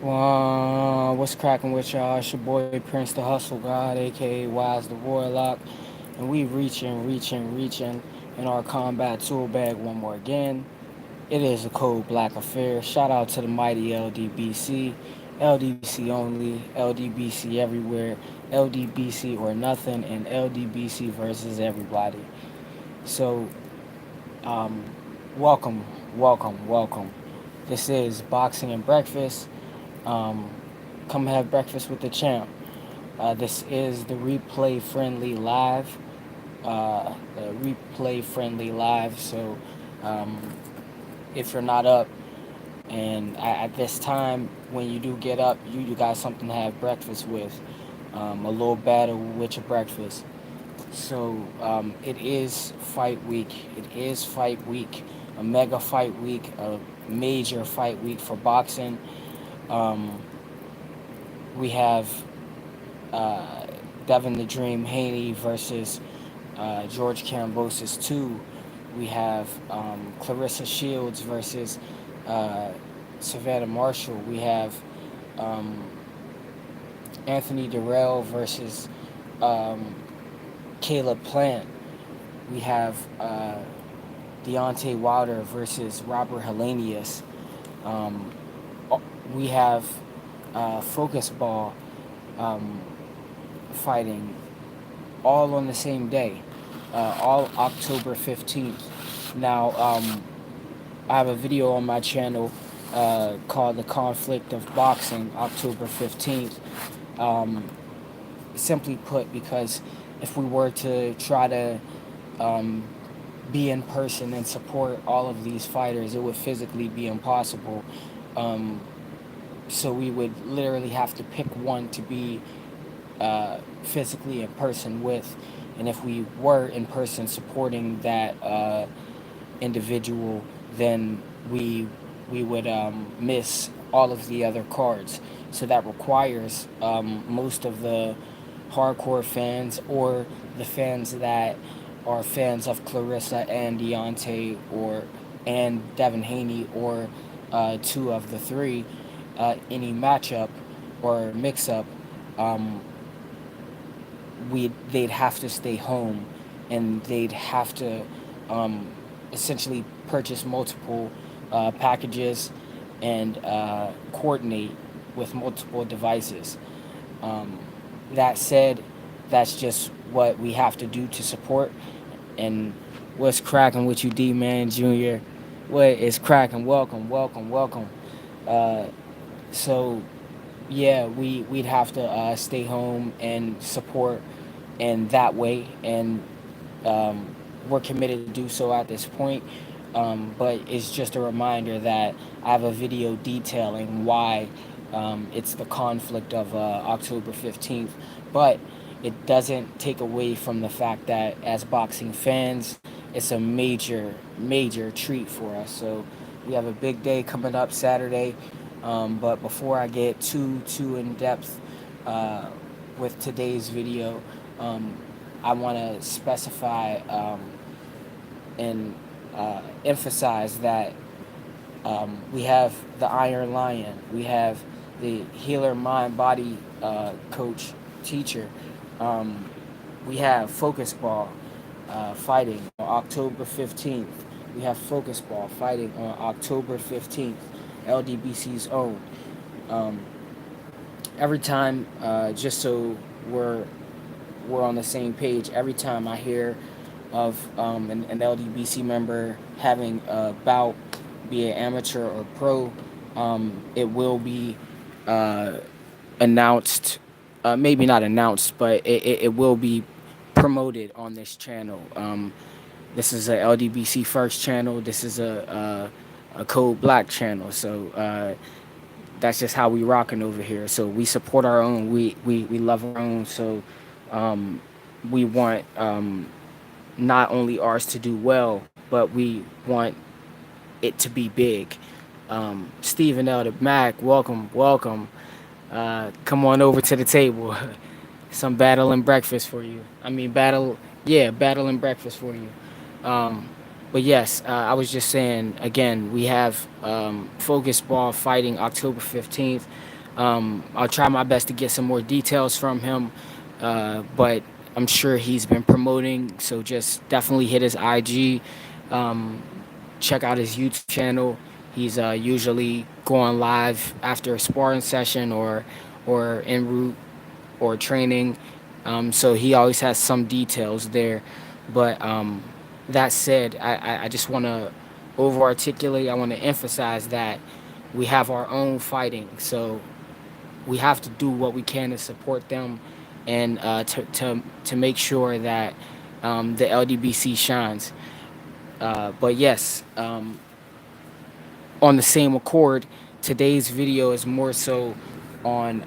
What's cracking with y'all? It's your boy Prince the Hustle God, aka Wise the Warlock, and we reaching in our combat tool bag one more again. It is a cold black affair. Shout out to the mighty LDBC, LDBC only, LDBC everywhere, LDBC or nothing, and LDBC versus everybody. So, um, welcome, welcome. This is Boxing and Breakfast. Um, Come have breakfast with the champ. This is the replay friendly live. So, um, if you're not up, and at this time, when you do get up, you got something to have breakfast with. A little battle with your breakfast. So, it is fight week. It is fight week. A mega fight week. A major fight week for boxing. Um, we have uh, Devin the Dream Haney versus George Kambosos 2. We have Clarissa Shields versus uh, Savannah Marshall. We have um, Anthony Durrell versus um, Caleb Plant. We have Deontay Wilder versus Robert Helenius. Um, we have Focus Ball um, fighting all on the same day, all October 15th. Now, I have a video on my channel called The Conflict of Boxing, October 15th. Um, Simply put, because if we were to try to um, be in person and support all of these fighters, it would physically be impossible. Um, so we would literally have to pick one to be physically in person with. And if we were in person supporting that individual, then we would miss all of the other cards. So that requires most of the hardcore fans or the fans that are fans of Clarissa and Deontay or and Devin Haney or two of the three, any matchup or mix up, um, we they'd have to stay home and they'd have to um, essentially purchase multiple packages and coordinate with multiple devices. Um, that said, that's just what we have to do to support. And what's cracking with you, D Man Jr.? What is cracking? Welcome. Uh, so yeah, we'd have to stay home and support in that way, and we're committed to do so at this point. But it's just a reminder that I have a video detailing why it's the conflict of October 15th. But it doesn't take away from the fact that as boxing fans, it's a major treat for us. So we have a big day coming up Saturday. But before I get too in depth uh, with today's video, um, I want to specify and emphasize that we have the Iron Lion, we have the healer mind body coach teacher, um, we have Focus Ball fighting on October 15th. We have Focus Ball fighting on October 15th, LDBC's own. Um, every time, just so we're on the same page, every time I hear of an LDBC member having a bout, be it amateur or pro, it will be uh, announced, maybe not announced, but it will be promoted on this channel. This is a LDBC first channel. This is a Code Black channel. So that's just how we rocking over here. So we support our own. We love our own. So um, we want not only ours to do well, but we want it to be big. Stephen L. the Mac, welcome. Come on over to the table. Some battle and breakfast for you. Battle and breakfast for you. Um, But yes, I was just saying again, we have Focus Ball fighting October 15th. I'll try my best to get some more details from him, but I'm sure he's been promoting, so just definitely hit his IG. Um, Check out his YouTube channel. He's usually going live after a sparring session or en route or training. So he always has some details there. But that said, I just want to over articulate, I want to emphasize that we have our own fighting. So we have to do what we can to support them and to make sure that the LDBC shines. But yes, on the same accord, today's video is more so on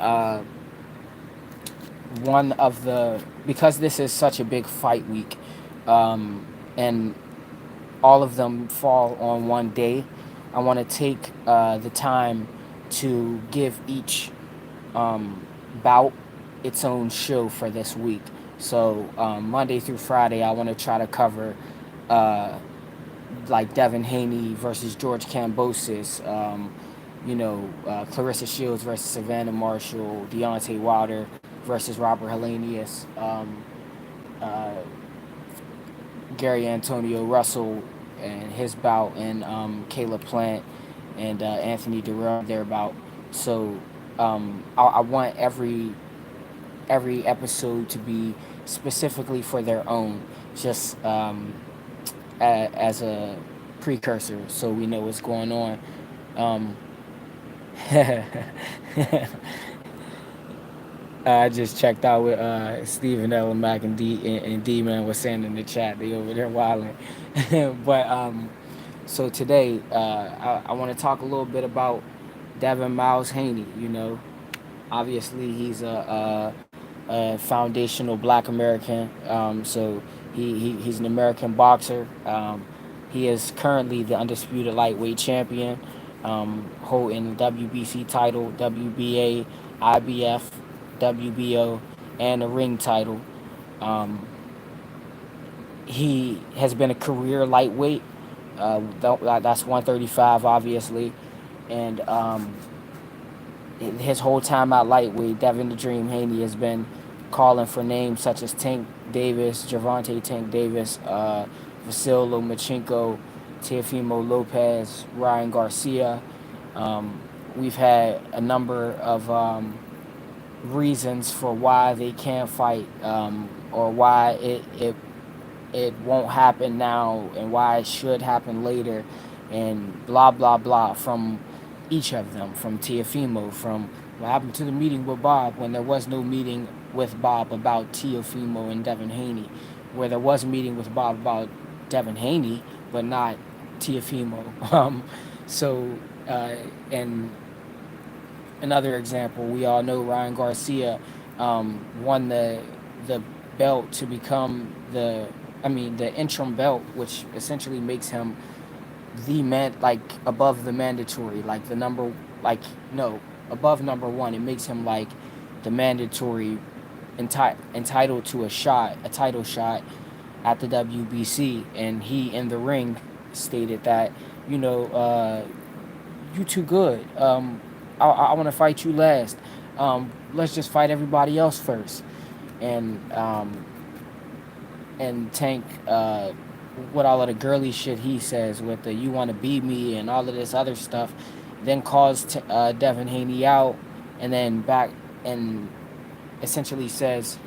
one of the, because this is such a big fight week, and all of them fall on one day. I want to take the time to give each bout its own show for this week. So Monday through Friday, I want to try to cover uh, like Devin Haney versus George Kambosos, Clarissa Shields versus Savannah Marshall, Deontay Wilder versus Robert Helenius, uh, Gary Antonio Russell and his bout, and Caleb Plant and Anthony Durrell their bout. So I want every episode to be specifically for their own, just as a precursor, so we know what's going on. Um, I just checked out with Stephen L. Mac and D Man was saying in the chat they over there wilding. But so today I want to talk a little bit about Devin Miles Haney. Obviously he's a foundational Black American. So he's an American boxer. He is currently the undisputed lightweight champion, holding the WBC title, WBA, IBF, WBO, and a ring title. Um, he has been a career lightweight. That's 135, obviously, and his whole time at lightweight, Devin the Dream Haney has been calling for names such as Tank Davis, Gervonta Tank Davis, Vasil Lomachenko, Teofimo Lopez, Ryan Garcia. We've had a number of reasons for why they can't fight, or why it won't happen now and why it should happen later, and blah blah blah from each of them, from Teofimo, from what happened to the meeting with Bob when there was no meeting with Bob about Teofimo and Devin Haney, where there was a meeting with Bob about Devin Haney but not Teofimo. So and another example, we all know Ryan Garcia won the belt to become the interim belt, which essentially makes him the man, like above the mandatory, like the number, like no, above number one. It makes him like the mandatory, entitled to a title shot at the WBC. And he in the ring stated that, you know, you too good. I want to fight you last. Let's just fight everybody else first. And Tank, what all of the girly shit he says with the "you want to beat me" and all of this other stuff, then calls Devin Haney out, and then back and essentially says,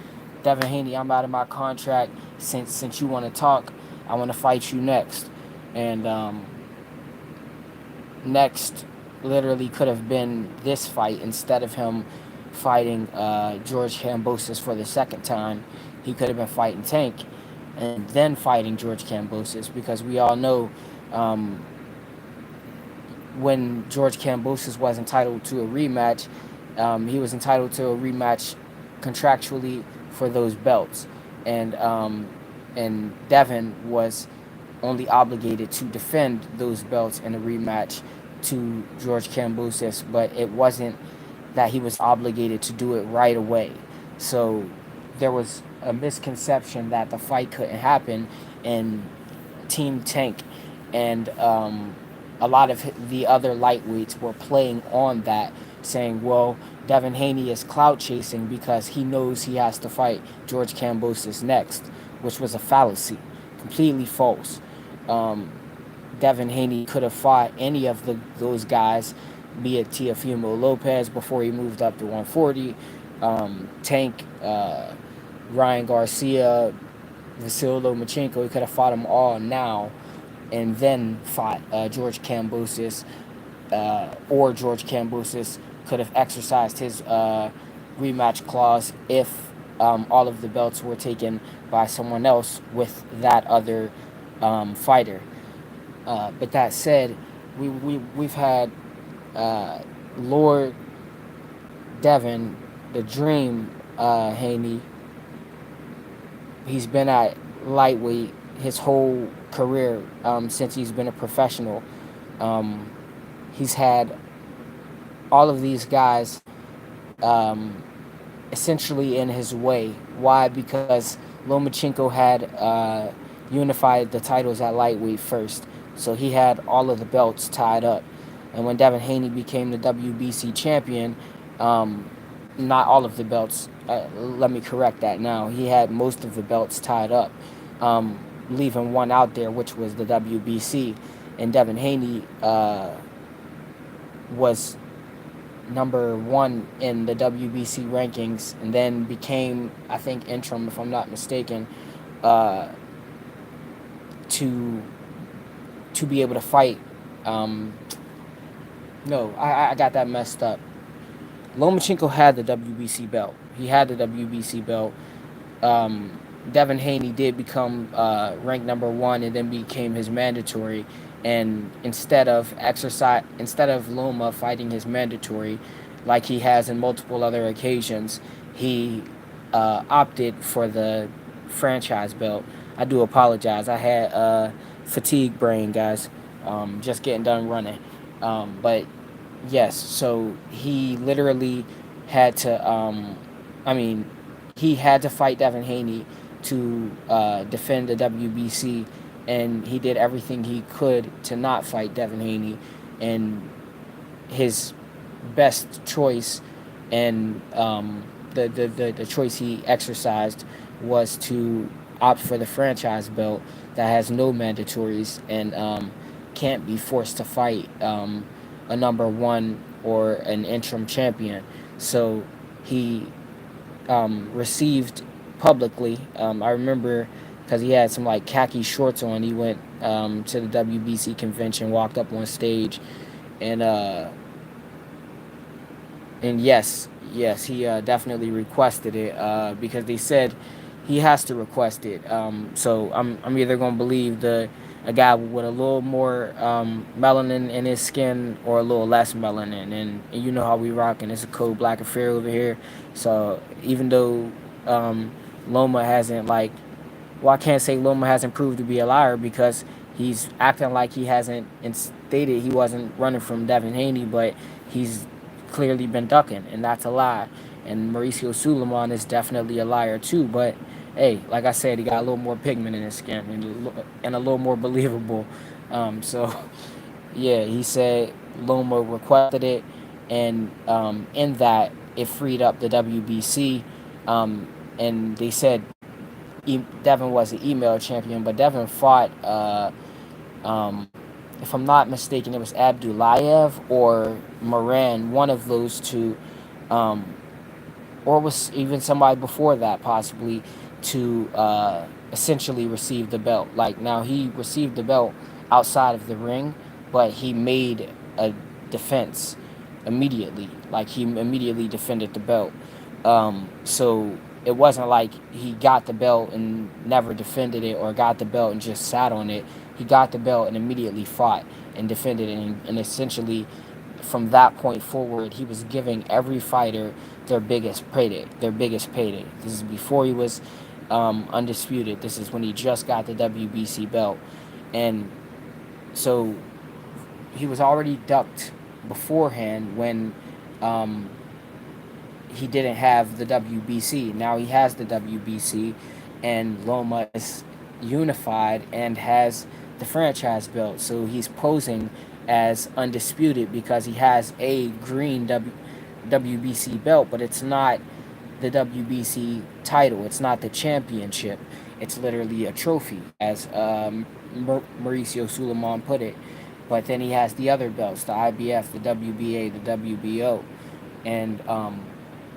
"Devin Haney, I'm out of my contract. Since you want to talk, I want to fight you next." And next literally could have been this fight instead of him fighting George Kambosos for the second time. He could have been fighting Tank and then fighting George Kambosos, because we all know um, when George Kambosos was entitled to a rematch, he was entitled to a rematch contractually for those belts, and Devin was only obligated to defend those belts in a rematch to George Kambosos, but it wasn't that he was obligated to do it right away. So there was a misconception that the fight couldn't happen, and Team Tank, and a lot of the other lightweights were playing on that, saying, well, Devin Haney is clout chasing because he knows he has to fight George Kambosos next, which was a fallacy, completely false. Um, Devin Haney could have fought any of those guys, be it Teofimo Lopez before he moved up to 140, Tank, Ryan Garcia, Vasil Lomachenko. He could have fought them all now and then fought George Kambosos, or George Kambosos could have exercised his rematch clause if all of the belts were taken by someone else with that other fighter. But that said, we've had uh, Lord Devin, the Dream Haney. He's been at lightweight his whole career, since he's been a professional. Um, he's had all of these guys um, essentially in his way. Why? Because Lomachenko had unified the titles at lightweight first, so he had all of the belts tied up. And when Devin Haney became the WBC champion, um, not all of the belts. Let me correct that now. He had most of the belts tied up, um, leaving one out there, which was the WBC. And Devin Haney was number one in the WBC rankings, and then became, I think, interim, if I'm not mistaken, uh, to be able to fight. Um, no, I got that messed up. Lomachenko had the WBC belt. He had the WBC belt. um, Devin Haney did become ranked number one, and then became his mandatory. And instead of Loma fighting his mandatory, like he has in multiple other occasions, he opted for the franchise belt. I do apologize. I had fatigue brain, guys. Just getting done running. But yes, so he literally had to. I mean, he had to fight Devin Haney to defend the WBC, and he did everything he could to not fight Devin Haney. And his best choice, and the choice he exercised, was to opt for the franchise belt that has no mandatories, and can't be forced to fight a number one or an interim champion. So he received publicly. I remember because he had some like khaki shorts on. He went to the WBC convention, walked up on stage, and yes, he definitely requested it because they said he has to request it. So I'm either gonna believe a guy with a little more melanin in his skin or a little less melanin, and you know how we rockin'. It's a cold black affair over here. So even though Loma hasn't like, well, I can't say Loma hasn't proved to be a liar because he's acting like he hasn't stated he wasn't running from Devin Haney, but he's clearly been ducking, and that's a lie. And Mauricio Suleiman is definitely a liar too. But hey, like I said, he got a little more pigment in his skin, and a little more believable. So yeah, he said Loma requested it, and in that it freed up the WBC. And they said Devin was the email champion, but Devin fought. Um, if I'm not mistaken, it was Abdulayev or Moran, one of those two, um, or was even somebody before that possibly, to essentially receive the belt. Like now, he received the belt outside of the ring, but he made a defense immediately. Like he immediately defended the belt. So it wasn't like he got the belt and never defended it, or got the belt and just sat on it. He got the belt and immediately fought and defended it, and essentially from that point forward, he was giving every fighter their biggest payday. Their biggest payday. This is before he was undisputed. This is when he just got the WBC belt, and so he was already ducked beforehand when um, he didn't have the WBC. Now he has the WBC, and Loma is unified and has the franchise belt. So he's posing as undisputed because he has a green WBC belt, but it's not the WBC title. It's not the championship. It's literally a trophy, as Mauricio Suleiman put it. But then he has the other belts, the IBF, the WBA, the WBO. And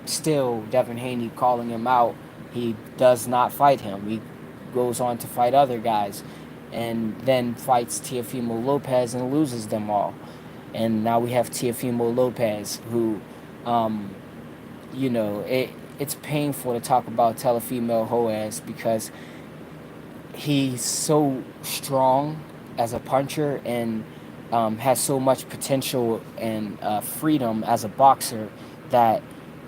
still, Devin Haney calling him out. He does not fight him. He goes on to fight other guys and then fights Teofimo Lopez and loses them all. And now we have Teofimo Lopez, who, um, it's painful to talk about Teofimo Lopez because he's so strong as a puncher and has so much potential and freedom as a boxer that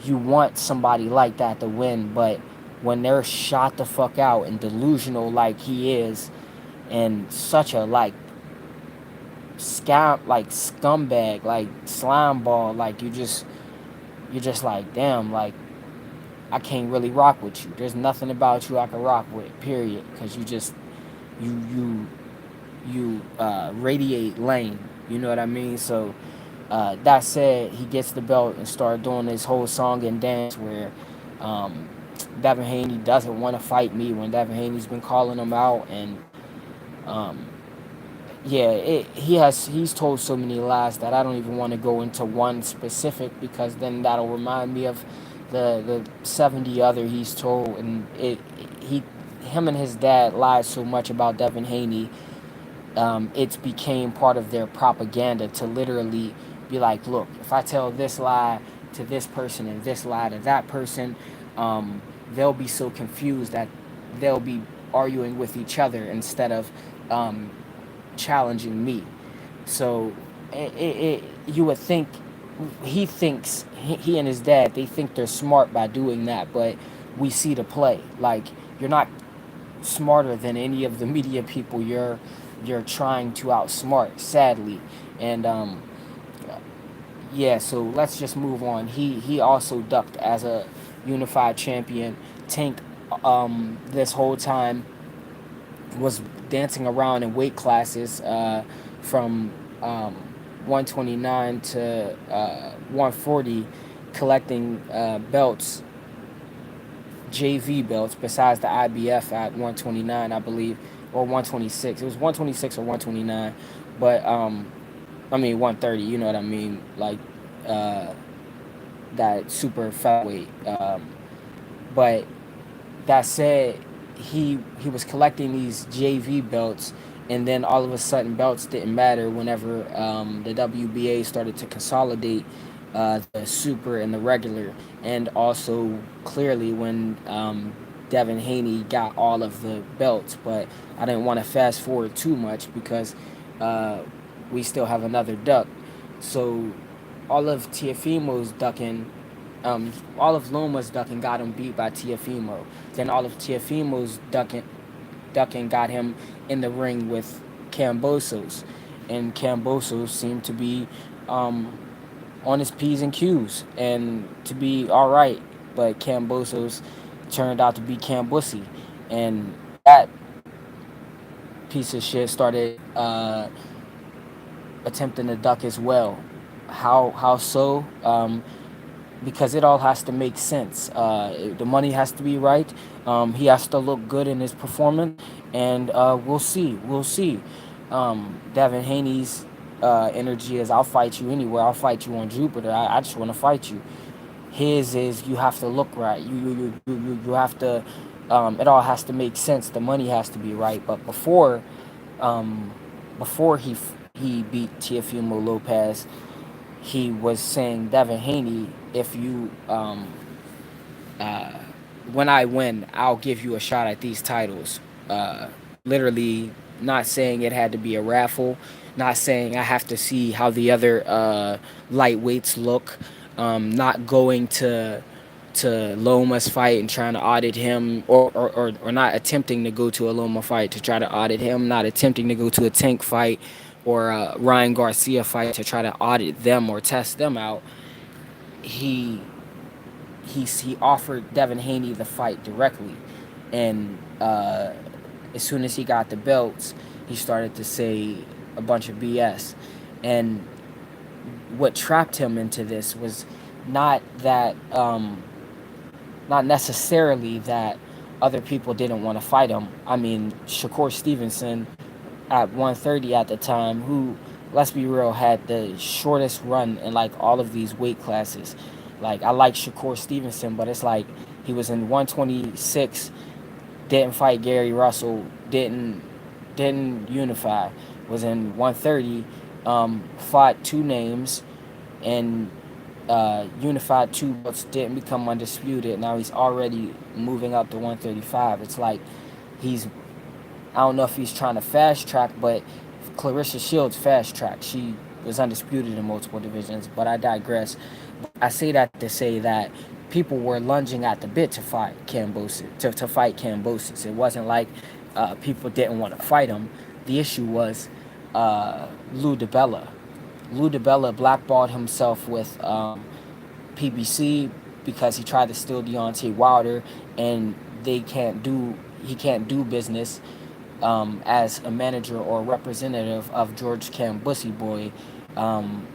you want somebody like that to win. But when they're shot the fuck out and delusional like he is, and such a scumbag, like slime ball, like you're just like, damn, like I can't really rock with you. There's nothing about you I can rock with, period. Because you radiate lane. You know what I mean? So that said, he gets the belt and start doing this whole song and dance where um, Devin Haney doesn't want to fight me when Devin Haney's been calling him out. And um, yeah, he's told so many lies that I don't even want to go into one specific, because then that'll remind me of the 70 other he's told. And he him and his dad lied so much about Devin Haney. It's became part of their propaganda to literally be like, look, if I tell this lie to this person and this lie to that person, they'll be so confused that they'll be arguing with each other instead of um, challenging me. So you would think he and his dad, they think they're smart by doing that, but we see the play. Like, you're not smarter than any of the media people you're trying to outsmart, sadly. And yeah, so let's just move on. He also ducked as a unified champion. Tank this whole time was dancing around in weight classes from 129 to 140, collecting belts, JV belts, besides the IBF at 129, I believe, or 126. It was 126 or 129, but I mean 130. You know what I mean? Like uh, that super featherweight. But that said, he was collecting these JV belts, and then all of a sudden belts didn't matter whenever the WBA started to consolidate the super and the regular, and also clearly when Devin Haney got all of the belts. But I didn't want to fast forward too much because uh, we still have another duck. So all of Tiafimo's ducking, all of Loma's ducking got him beat by Tiafimo. Then all of Tiafimo's ducking got him in the ring with Cambosos, and Cambosos seemed to be um, on his P's and Q's and to be all right, but Cambosos turned out to be Cambussy, and that piece of shit started attempting to duck as well. How so? Because it all has to make sense. The money has to be right. He has to look good in his performance, and we'll see. We'll see. Devin Haney's energy is, I'll fight you anywhere. I'll fight you on Jupiter. I just want to fight you. His is, you have to look right. You have to. It all has to make sense. The money has to be right. But um, before he beat Teofimo Lopez, he was saying, Devin Haney, if you uh, when I win, I'll give you a shot at these titles. Uh, Literally, not saying it had to be a raffle, not saying I have to see how the other lightweights look, not going to Loma's fight and trying to audit him, or not attempting to go to a Loma fight to try to audit him, not attempting to go to a Tank fight or a Ryan Garcia fight to try to audit them or test them out. He he offered Devin Haney the fight directly, and as soon as he got the belts, he started to say a bunch of BS. And what trapped him into this was not that not necessarily that other people didn't want to fight him. I mean, Shakur Stevenson at 130 at the time, who, let's be real, had the shortest run in like all of these weight classes. Like, I like Shakur Stevenson, but it's like he was in 126, didn't fight Gary Russell, didn't unify, was in 130, fought two names, and unified two belts, didn't become undisputed. Now he's already moving up to 135. It's like he's, I don't know if he's trying to fast track, but Clarissa Shields fast tracked. She was undisputed in multiple divisions, but I digress. I say that to say that people were lunging at the bit to fight Kambosos. To fight Kambosos. It wasn't like people didn't want to fight him. The issue was Lou DiBella. Lou DiBella blackballed himself with PBC because he tried to steal Deontay Wilder, and he can't do business as a manager or representative of George Kambusi Boy, um,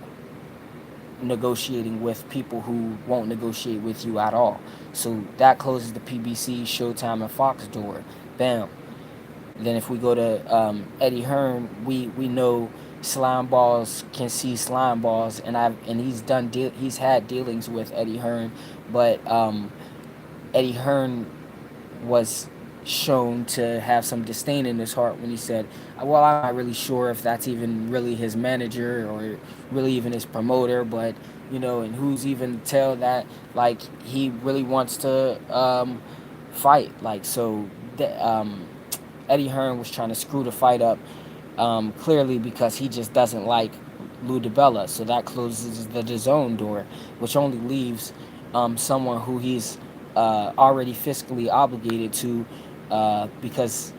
negotiating with people who won't negotiate with you at all. So that closes the PBC, Showtime, and Fox door. Bam. Then if we go to Eddie Hearn, we know slime balls can see slime balls, and he's had dealings with Eddie Hearn, but Eddie Hearn was shown to have some disdain in his heart when he said, "Well, I'm not really sure if that's even really his manager or really even his promoter, but and who's even to tell that like he really wants to fight." Like so, Eddie Hearn was trying to screw the fight up, clearly because he just doesn't like Lou DiBella. So that closes the DAZN door, which only leaves someone who he's already fiscally obligated to, because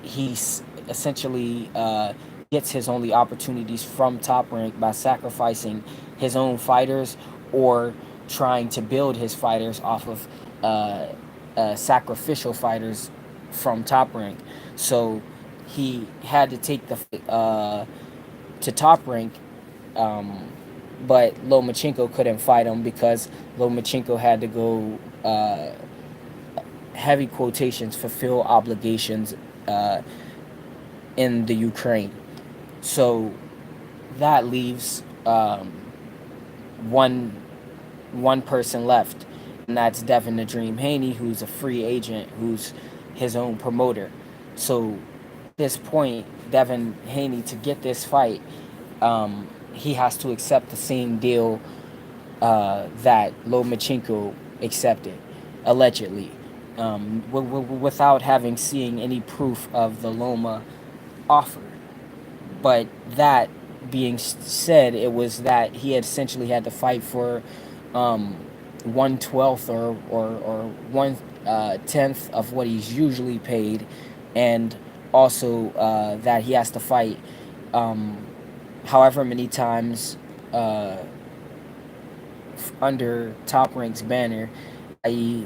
he's essentially gets his only opportunities from Top Rank by sacrificing his own fighters or trying to build his fighters off of sacrificial fighters from Top Rank. So he had to take the fight to Top Rank, um, but Lomachenko couldn't fight him because Lomachenko had to go, heavy quotations, fulfill obligations uh, in the Ukraine. So that leaves one one person left, and that's Devin the Dream Haney, who's a free agent, who's his own promoter. So at this point, Devin Haney, to get this fight, he has to accept the same deal that Lomachenko accepted, allegedly, without having seen any proof of the Loma offer. But that being said, it was that he had essentially had to fight for 1/12 or 1/10 of what he's usually paid, and also that he has to fight um, however many times under Top Rank's banner, i.e.,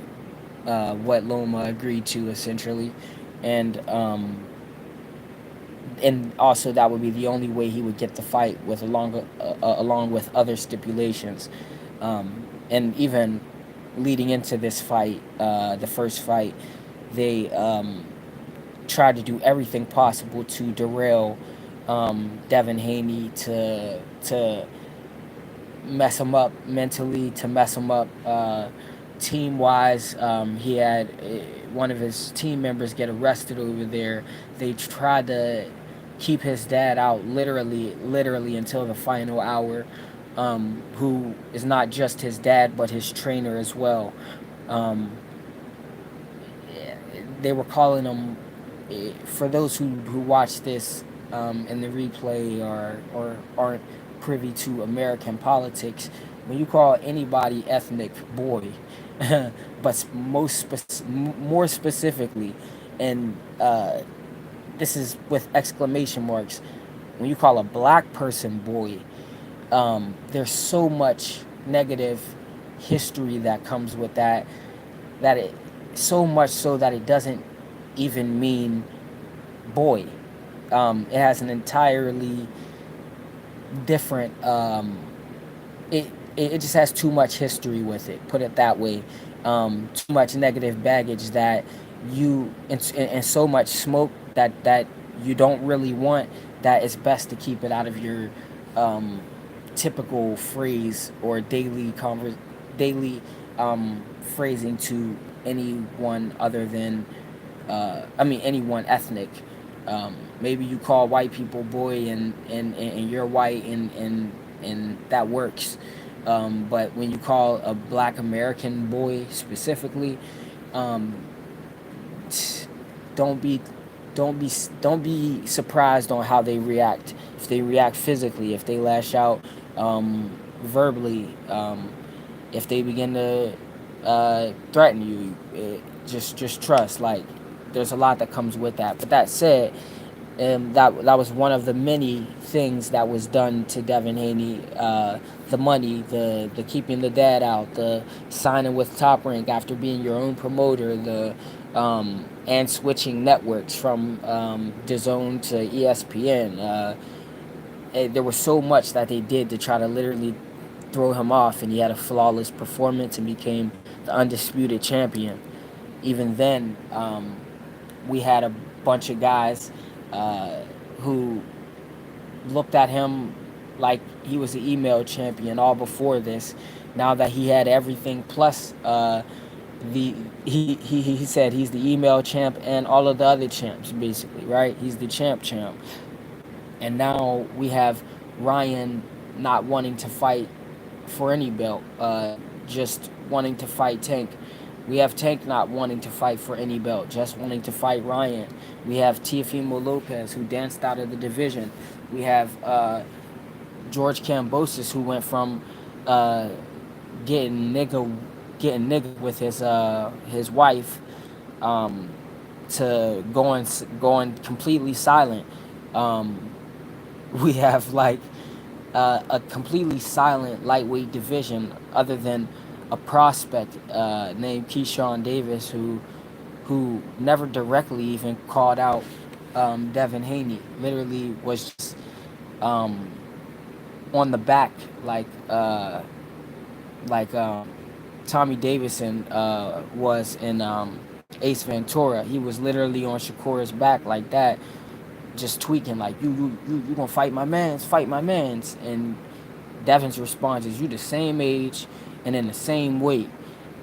what Loma agreed to essentially, and also that would be the only way he would get the fight with along with other stipulations, and even leading into this fight, the first fight, they tried to do everything possible to derail Devin Haney, to mess him up mentally, to mess him up team wise. He had one of his team members get arrested over there. They tried to keep his dad out literally until the final hour, who is not just his dad but his trainer as well. Um, they were calling him, for those who watch this in the replay, or aren't privy to American politics, when you call anybody ethnic boy, but more specifically, and this is with exclamation marks, when you call a black person boy, there's so much negative history that comes with that, that it so much so that it doesn't even mean boy. It has an entirely different. It just has too much history with it. Put it that way. Too much negative baggage that and so much smoke that you don't really want. That it's best to keep it out of your um, typical phrase or daily phrasing to anyone other than anyone ethnic. Maybe you call white people boy and you're white and that works. But when you call a black American boy specifically, um, don't be don't be surprised on how they react. If they react physically, if they lash out verbally, if they begin to threaten you, just trust. Like there's a lot that comes with that. But that said, that was one of the many things that was done to Devin Haney. The money, the keeping the dad out, the signing with Top Rank after being your own promoter, the and switching networks from DAZN to ESPN. There was so much that they did to try to literally throw him off, and he had a flawless performance and became the undisputed champion. Even then, we had a bunch of guys uh, who looked at him like he was the email champion all before this. Now that he had everything plus the he said he's the email champ and all of the other champs basically, right? He's the champ. And now we have Ryan not wanting to fight for any belt, just wanting to fight Tank. We have Tank not wanting to fight for any belt, just wanting to fight Ryan. We have Teofimo Lopez, who danced out of the division. We have George Kambosos, who went from uh, getting nigga with his wife um, to going completely silent. Um, we have like a completely silent lightweight division, other than a prospect named Keyshawn Davis, who never directly even called out Devin Haney. Literally was just um, on the back, like Tommy Davidson was in Ace Ventura. He was literally on Shakur's back like that, just tweaking like you gonna fight my man's. And Devin's response is, you the same age and in the same weight.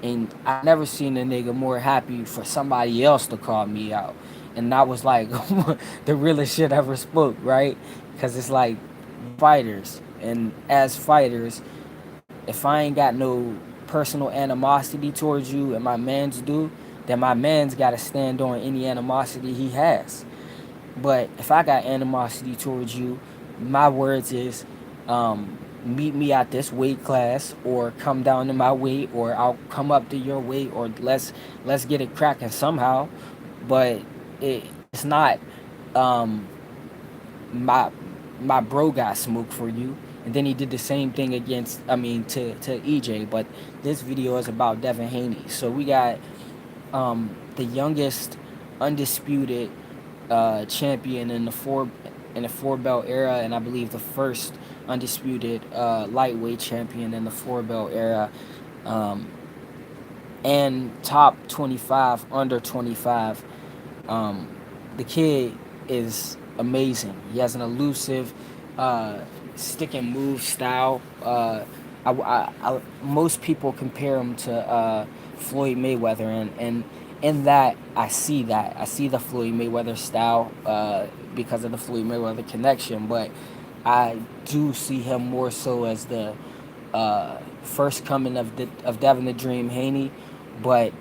And I never seen a nigga more happy for somebody else to call me out. And that was like the realest shit ever spoke, right? Because it's like fighters. And as fighters, if I ain't got no personal animosity towards you and my mans do, then my man's got to stand on any animosity he has. But if I got animosity towards you, my words is, meet me at this weight class, or come down to my weight, or I'll come up to your weight, or let's get it cracking somehow. But it's not um, my my bro got smoke for you. And then he did the same thing against, to EJ. But this video is about Devin Haney. So we got the youngest undisputed champion in the four belt era, and I believe the first undisputed lightweight champion in the four belt era, um, and top 25 under 25. Um, the kid is amazing. He has an elusive uh, stick and move style. Most people compare him to Floyd Mayweather, and in that I see that. I see the Floyd Mayweather style because of the Floyd Mayweather connection, but I do see him more so as the first coming of Devin the Dream Haney, but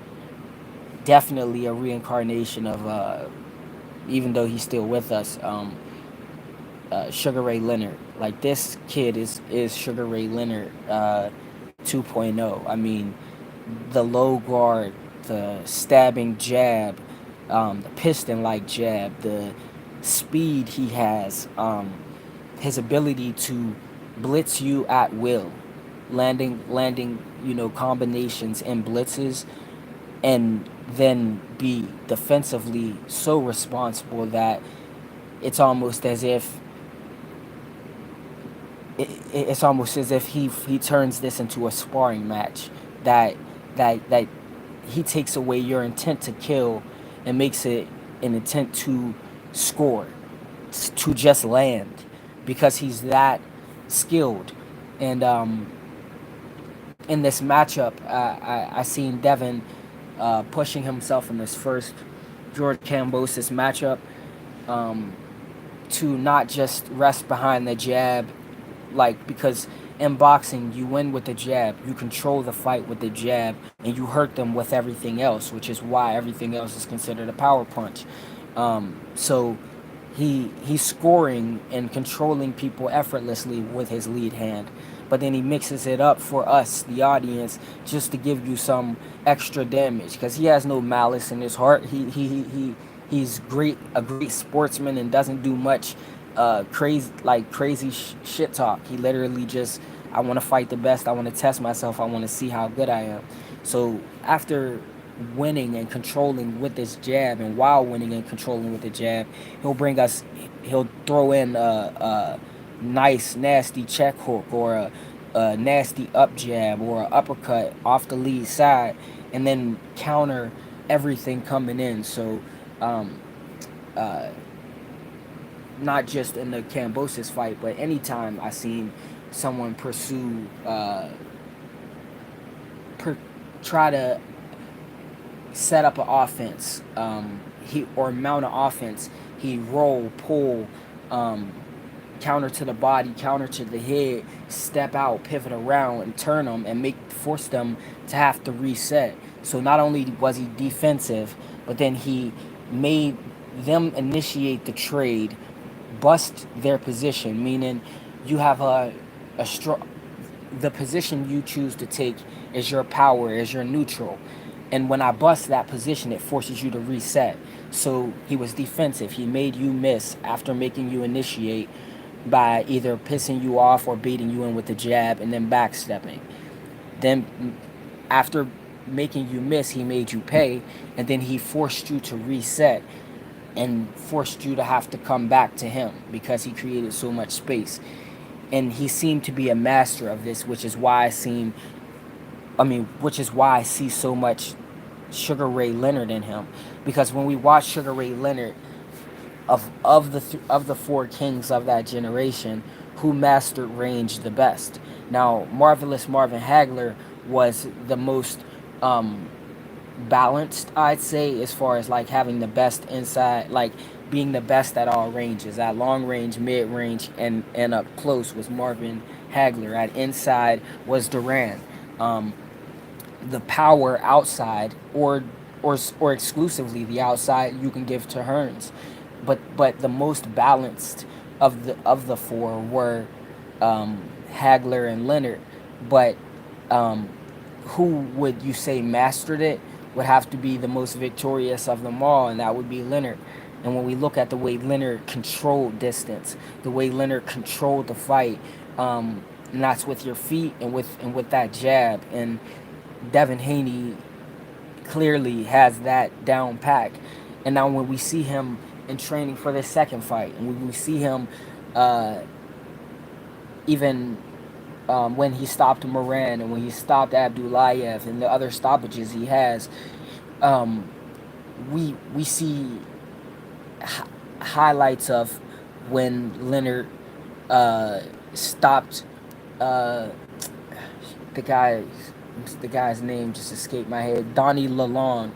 definitely a reincarnation of even though he's still with us, Sugar Ray Leonard. Like this kid is Sugar Ray Leonard 2.0. I mean, the low guard, the stabbing jab, the piston like jab, the speed he has, his ability to blitz you at will, landing combinations and blitzes and then be defensively so responsible that it's almost as if it's almost as if he turns this into a sparring match that that he takes away your intent to kill and makes it an intent to score, to just land, because he's that skilled. And in this matchup, I seen Devin pushing himself in this first George Kambosos matchup, um, to not just rest behind the jab, like, because in boxing you win with the jab, you control the fight with the jab, and you hurt them with everything else, which is why everything else is considered a power punch. So he's scoring and controlling people effortlessly with his lead hand, but then he mixes it up for us, the audience, just to give you some extra damage, because he has no malice in his heart. He's a great sportsman, and doesn't do much crazy shit talk. He literally just, I want to fight the best, I want to test myself, I want to see how good I am. So after winning and controlling with this jab, and while winning and controlling with the jab, he'll bring us, he'll throw in a nice nasty check hook, or a nasty up jab, or a uppercut off the lead side, and then counter everything coming in. So um, uh, not just in the Kambosos fight, but anytime I seen someone pursue, per, try to set up an offense, he or mount an offense, he roll, pull, um, counter to the body, counter to the head, step out, pivot around, and turn them, and force them to have to reset. So not only was he defensive, but then he made them initiate the trade, bust their position, meaning you have a strong, the position you choose to take is your power, is your neutral. And when I bust that position, it forces you to reset. So he was defensive. He made you miss after making you initiate, by either pissing you off or beating you in with the jab and then backstepping. Then, after making you miss, he made you pay, and then he forced you to reset, and forced you to have to come back to him, because he created so much space. And he seemed to be a master of this, which is why I see so much Sugar Ray Leonard in him. Because when we watch Sugar Ray Leonard, of the four kings of that generation, who mastered range the best? Now, Marvelous Marvin Hagler was the most um, balanced, I'd say, as far as like having the best inside, like being the best at all ranges. At long range, mid range, and up close was Marvin Hagler. At inside was Duran. Um, the power outside, or exclusively the outside, you can give to Hearns. But the most balanced of the four were Hagler and Leonard. But um, who would you say mastered it would have to be the most victorious of them all, and that would be Leonard. And when we look at the way Leonard controlled distance, the way Leonard controlled the fight, and that's with your feet, and with that jab. And Devin Haney clearly has that down pack. And now when we see him in training for this second fight, and when we see him, uh, even when he stopped Moran, and when he stopped Abdulayev, and the other stoppages he has, um, we see highlights of when Leonard uh, stopped, uh, the guy the guy's name just escaped my head. Donnie Lalonde.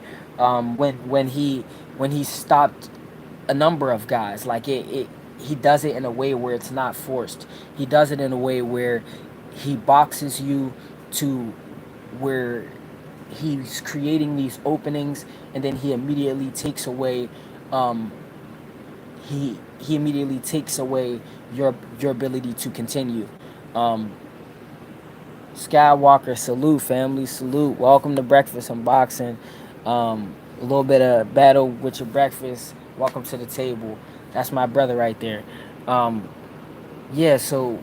When he stopped a number of guys, like he does it in a way where it's not forced. He does it in a way where he boxes you to where he's creating these openings, and then um, he immediately takes away your ability to continue. Um, Skywalker, salute, family, salute. Welcome to Breakfast Unboxing. A little bit of battle with your breakfast. Welcome to the table. That's my brother right there. Um, yeah, so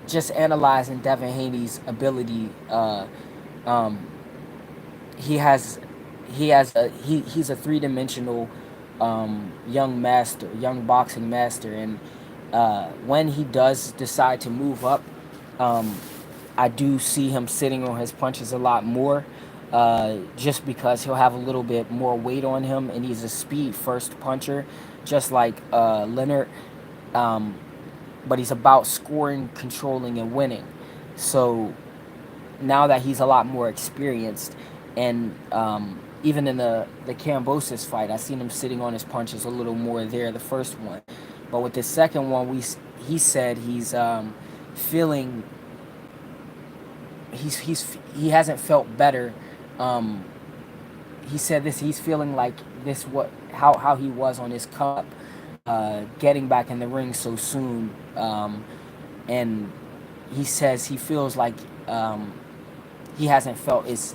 just analyzing Devin Haney's ability, um, he has he's a three-dimensional young boxing master, and when he does decide to move up, um, I do see him sitting on his punches a lot more, just because he'll have a little bit more weight on him, and he's a speed first puncher, just like Leonard. Um, but he's about scoring, controlling, and winning. So now that he's a lot more experienced, and even in the Cambosis fight, I seen him sitting on his punches a little more there, the first one. But with the second one, he said he's feeling he hasn't felt better. Um, he said this he's feeling like this what how he was on his come up, getting back in the ring so soon, and he says he feels like he hasn't felt as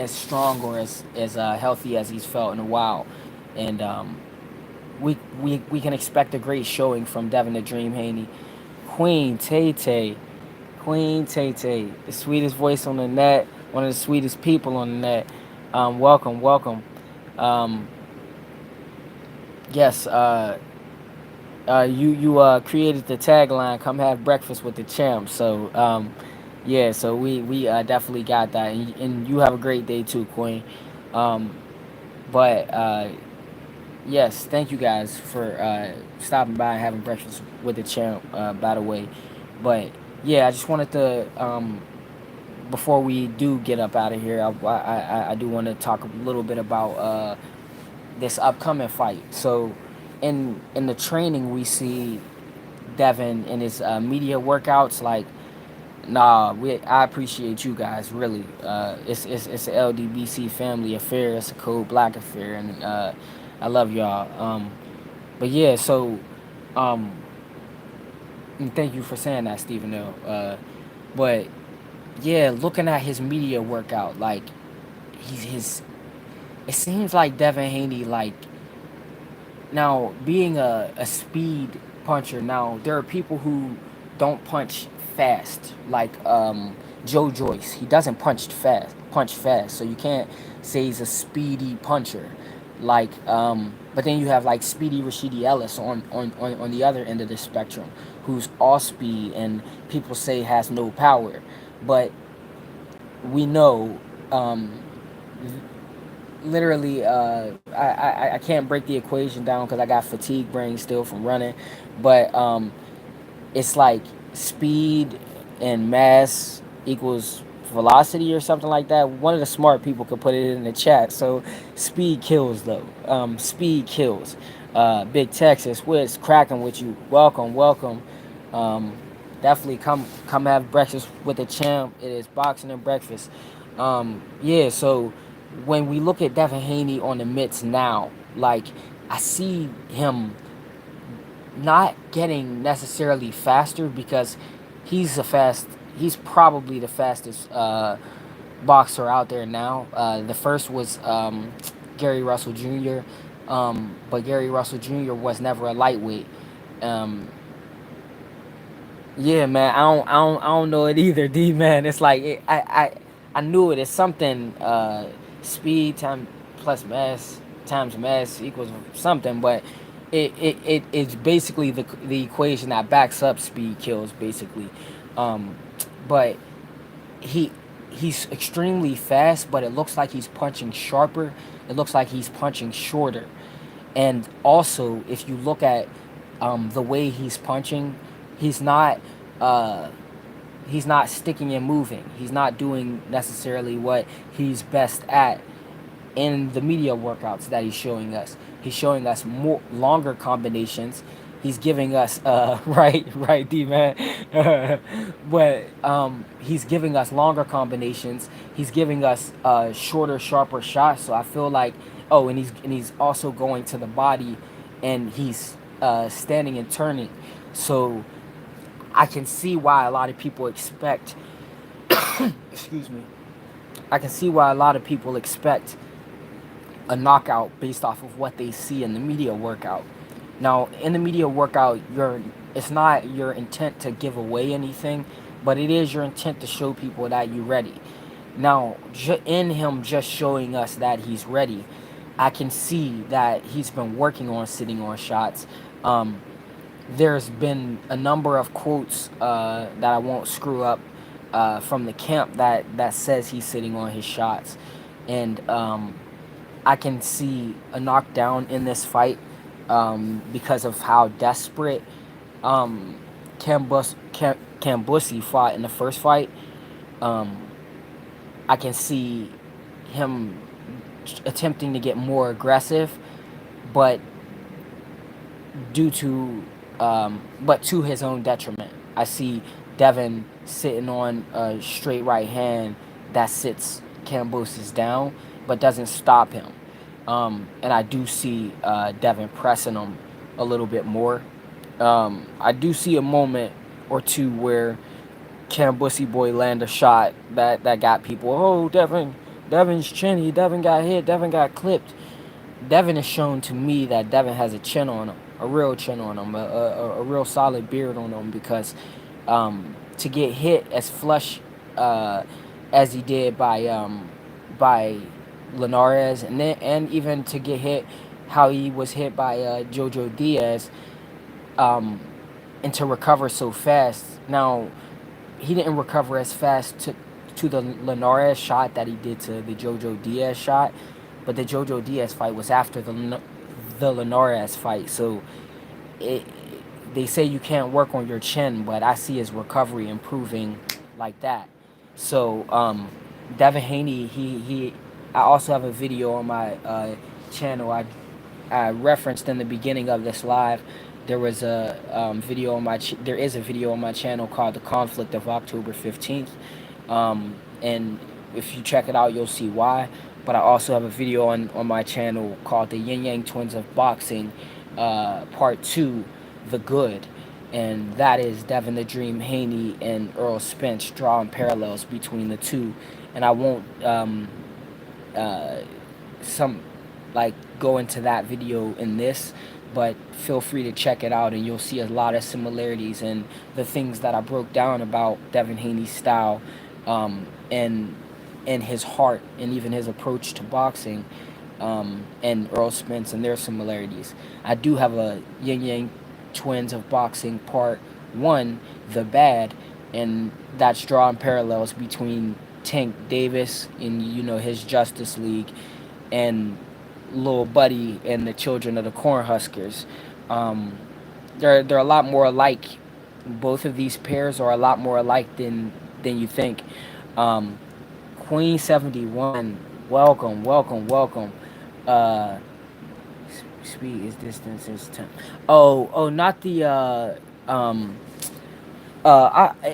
strong or as healthy as he's felt in a while, and we can expect a great showing from Devin the Dream Haney. Queen Tay Tay, Queen Tay Tay, the sweetest voice on the net, one of the sweetest people on the net. Welcome, welcome. Um, yes, you created the tagline "Come have breakfast with the champ." So yeah, so we definitely got that, and you have a great day too, Queen. Um, but yes, thank you guys for stopping by and having breakfast with the champ. By the way, but yeah, I just wanted to before we do get up out of here, I do want to talk a little bit about this upcoming fight. So in the training we see Devin in his media workouts, like, nah, I appreciate you guys really. It's a LDBC family affair. It's a Code Black affair, and I love y'all. But yeah, so um, and thank you for saying that, Stephen. But yeah, looking at his media workout, like he's his. It seems like Devin Haney, like, now, being a speed puncher, now there are people who don't punch fast, like Joe Joyce. He doesn't punch fast, so you can't say he's a speedy puncher. Like, but then you have like Speedy Rashidi Ellis on the other end of the spectrum, who's all speed and people say has no power, but we know um, literally I can't break the equation down because I got fatigue brain still from running, but it's like speed and mass equals velocity or something like that. One of the smart people could put it in the chat. So speed kills though. Speed kills. Big Texas, what's cracking with you? Welcome, welcome. um, Definitely come have breakfast with the champ. It is boxing and breakfast. Yeah, so when we look at Devin Haney on the mitts now, like, I see him not getting necessarily faster because he's probably the fastest boxer out there now. The first was Gary Russell Jr., but Gary Russell Jr. was never a lightweight. Um, yeah, man, I don't know it either, D man. It's like I knew it. It's something speed time plus mass times mass equals something, but it's basically the equation that backs up speed kills basically. Um, but he he's extremely fast, but it looks like he's punching sharper. It looks like he's punching shorter. And also, if you look at the way he's punching, he's not uh, he's not sticking and moving. He's not doing necessarily what he's best at in the media workouts that he's showing us. He's showing us more longer combinations. He's giving us right D man, but he's giving us longer combinations. He's giving us shorter, sharper shots. So I feel like, oh, and he's also going to the body, and he's standing and turning. So I can see why a lot of people expect. Excuse me. I can see why a lot of people expect a knockout based off of what they see in the media workout. Now, in the media workout, it's not your intent to give away anything, but it is your intent to show people that you're ready. Now, in him just showing us that he's ready, I can see that he's been working on sitting on shots. Um, there's been a number of quotes that I won't screw up from the camp that says he's sitting on his shots, and I can see a knockdown in this fight because of how desperate um, Kambusi fought in the first fight. Um, I can see him attempting to get more aggressive, but due to but to his own detriment. I see Devin sitting on a straight right hand that sits Kambosos down, but doesn't stop him. And I do see Devin pressing him a little bit more. I do see a moment or two where Kambusi boy land a shot that got people. Oh, Devin's chinny. Devin got hit. Devin got clipped. Devin has shown to me that Devin has a chin on him, a real chin on him, a real solid beard on him. Because to get hit as flush as he did by Linares, and even to get hit how he was hit by Jojo Diaz, um, and to recover so fast. Now he didn't recover as fast to the Linares shot that he did to the Jojo Diaz shot, but the Jojo Diaz fight was after the Linares fight. So it, they say you can't work on your chin, but I see his recovery improving like that. So Devin Haney, I also have a video on my channel. I referenced in the beginning of this live. There was a video on there is a video on my channel called "The Conflict of October 15th," and if you check it out, you'll see why. But I also have a video on my channel called "The Yin Yang Twins of Boxing," Part 2, "The Good," and that is Devin the Dream Haney and Earl Spence drawing parallels between the two. And I won't uh, some like go into that video in this, but feel free to check it out and you'll see a lot of similarities in the things that I broke down about Devin Haney's style, and his heart and even his approach to boxing, and Earl Spence and their similarities. I do have a Yin Yang Twins of Boxing Part 1, The Bad, and that's drawing parallels between Tank Davis and his Justice League, and Lil Buddy and the Children of the Cornhuskers. Um, they're a lot more alike. Both of these pairs are a lot more alike than you think. Um, Queen 71, welcome, welcome, welcome. Uh, Speed is distance is time. Oh, not the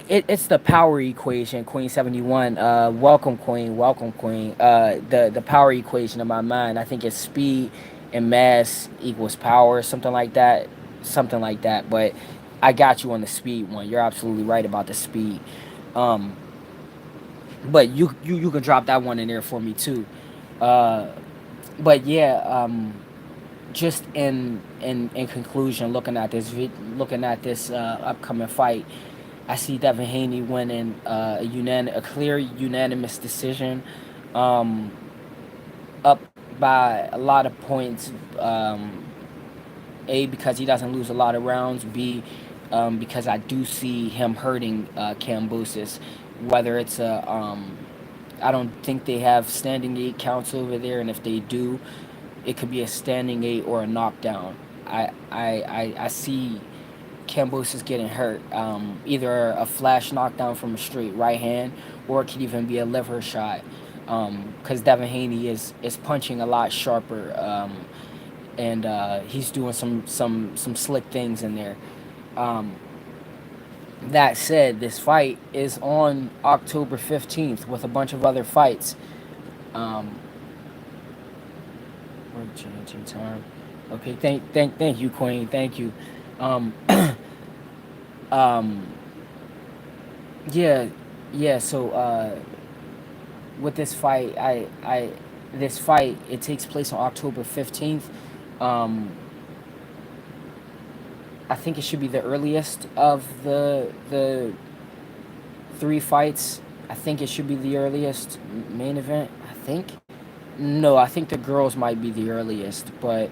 it's the power equation, Queen 71. Welcome, Queen. Welcome, Queen. The power equation in my mind, I think it's speed and mass equals power, something like that. Something like that. But I got you on the speed one. You're absolutely right about the speed. Um, but you can drop that one in there for me too. Uh, but yeah, just in conclusion, looking at this upcoming fight, I see Devin Haney winning a clear unanimous decision, um, up by a lot of points. A, because he doesn't lose a lot of rounds. B, because I do see him hurting Kambosos. Whether it's I don't think they have standing 8 counts over there, and if they do, it could be a standing 8 or a knockdown. I see Kambosos getting hurt. Either a flash knockdown from a straight right hand, or it could even be a liver shot. Because Devin Haney is punching a lot sharper, and he's doing some slick things in there. Um, that said, this fight is on October 15th with a bunch of other fights. Um, we're changing time. Okay, thank you, Queen. Thank you. Um, um, yeah, yeah. So with this fight, this fight, it takes place on October 15th. Um, I think it should be the earliest of the 3 fights. I think it should be the earliest main event. I think. No, I think the girls might be the earliest, but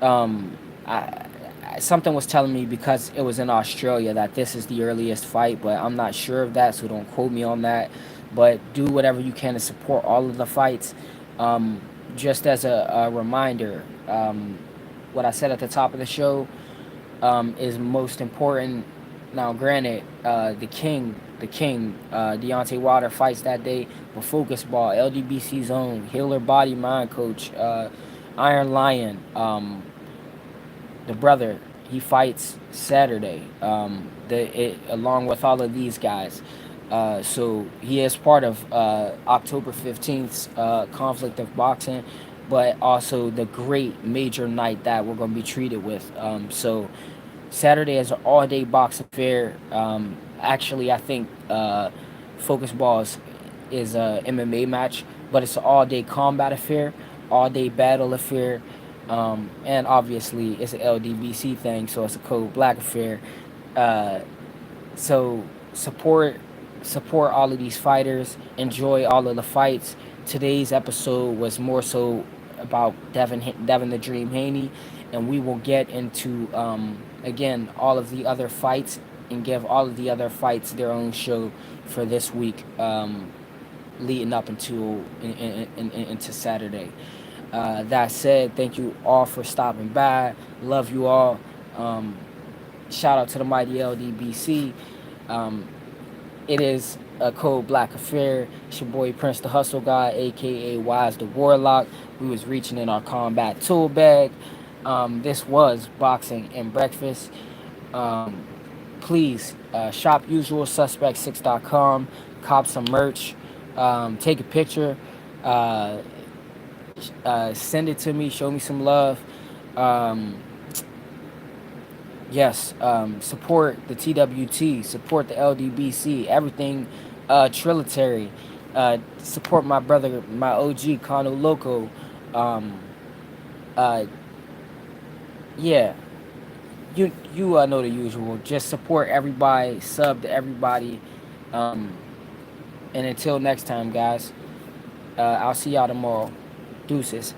um, I, something was telling me because it was in Australia that this is the earliest fight, but I'm not sure of that, so don't quote me on that. But do whatever you can to support all of the fights. Um, just as a reminder, what I said at the top of the show is most important. Now, granted, Deontay Wilder fights that day, but Focus Ball, LDBC's own Healer Body Mind Coach, Iron Lion, the brother, he fights Saturday. Along with all of these guys. So he is part of October 15th's conflict of boxing, but also the great major night that we're going to be treated with. So Saturday is an all-day box affair. Actually, I think Focus Balls is a MMA match, but it's an all-day combat affair, all-day battle affair, and obviously it's an LDBC thing, so it's a code black affair. Uh, so support all of these fighters. Enjoy all of the fights. Today's episode was more so about Devin the Dream Haney, and we will get into again all of the other fights and give all of the other fights their own show for this week, leading up into Saturday. That said, thank you all for stopping by. Love you all. Um, Shout out to the mighty LDBC. Um, it is a cold black affair. It's your boy Prince the Hustle God, aka Wise the Warlock. We was reaching in our combat tool bag. This was Boxing and Breakfast. Um, Please shop usualsuspect6.com, cop some merch, take a picture, uh, send it to me, show me some love. Um, yes, support the TWT, support the LDBC, everything trilitary. Support my brother, my OG, Kano Loco. Um, uh, yeah, you know the usual. Just support everybody, sub to everybody. Um, and until next time, guys, I'll see y'all tomorrow. Deuces.